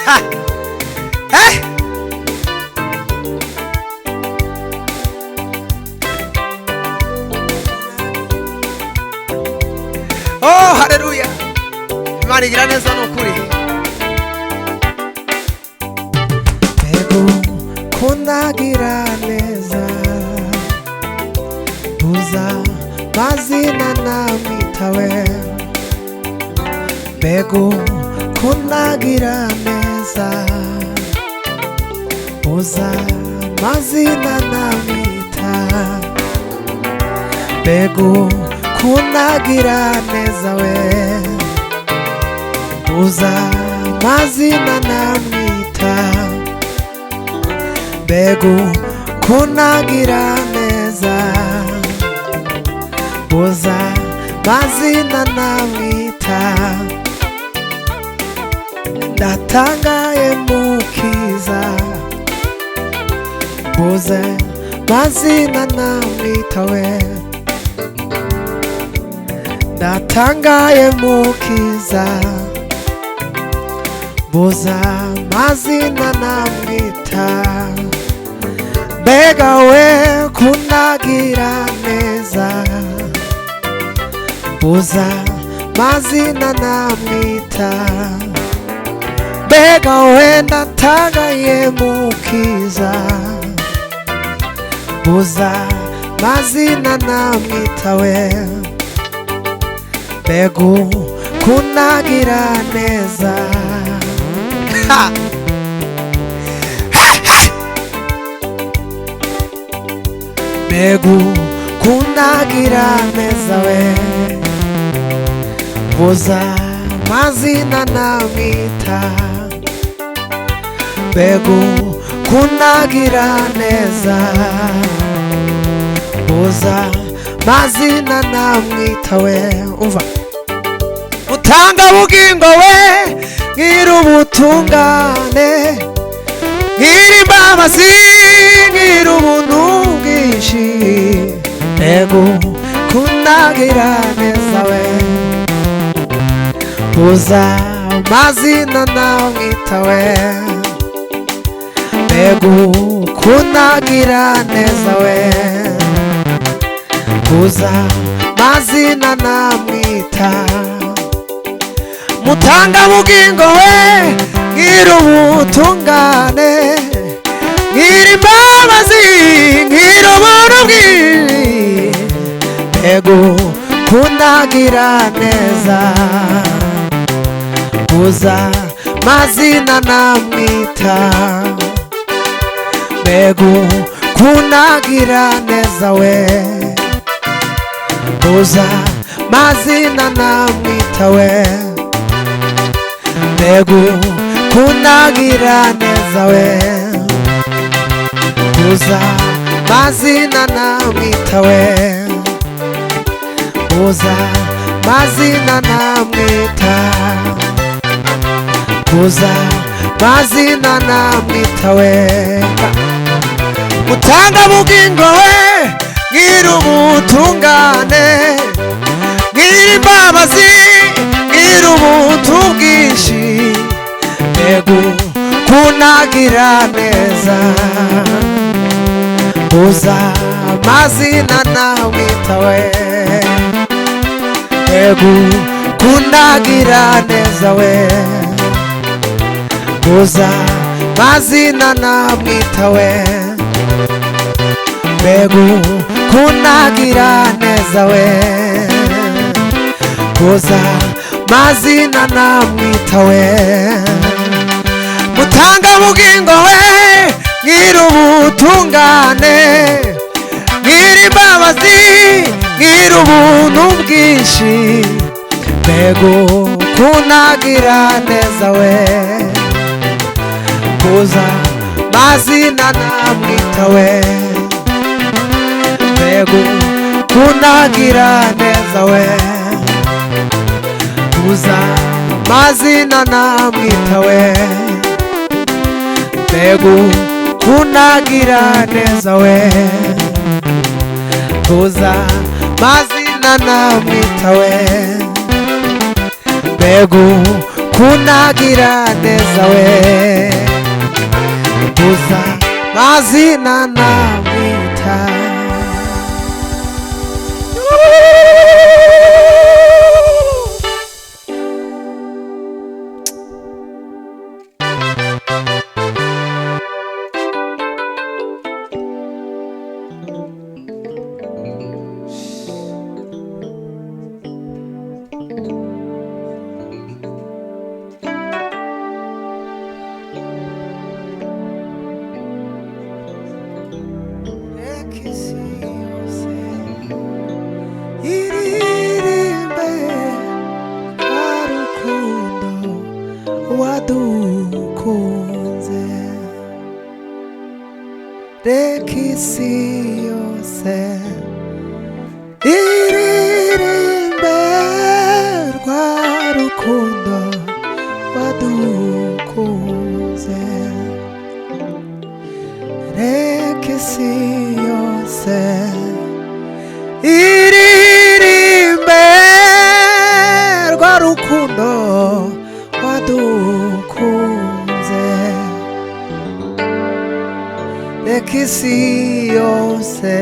Hey! Oh, haleluya. Imana igira neza n'ukuri. Ego kunagira neza Buza mazina namwitawe Ego kunagira neza Buza mazina namwita Ego kunagira neza we Buza mazina namwita Bego kunagira neza Buza mazina namwita Ndatangaye mukiza Buza mazina namwita we Ndatangaye mukiza Buza mazina namwita Bega we kunagira neza Buza mazina namwita Bega we ndatangaye mukiza Buza mazina namwita we Bego kunagira neza Ha! Bego kunagira neza we Buza mazina namwita Bego kunagira neza Buza mazina namwita we umva Utanga bugingo we ngira ubutungane ngira imbabazi ngira ubuntu bwinshi Ego kunagira neza we Buza mazina namwita we Ego kunagira neza we Buza mazina namwita Mutanga bugingo we ngira ubutungane ngira imbabazi ngira ubuntu bwinshi Ego kunagira neza Buza mazina namwita Ego kunagira neza we Buza mazina namwita we Ego kunagira neza we Buza mazina namwita we Buza mazina namwita Buza mazina namwita we Mutanga bugingo we ngira ubutungane ngira imbabazi ngira ubuntu bwinshi Ego kunagira neza Buza mazina namwita we Ego kunagira neza we Buza mazina namwita we Ego kunagira neza we Buza mazina namwita we Mutanga bugingo we ngira ubutungane ngira imbabazi ngira ubuntu bwinshi Ego kunagira neza we Buza mazina namwita we Ego kunagira neza we Buza mazina namwita we Ego kunagira neza we Buza mazina namwita we Ego kunagira neza neza we gusa mazina namwita wadukunze reka isi yose iririmbe rwa rukundo wadukunze reka isi yose iririmbe rwa rukundo wadukunze reka isi yose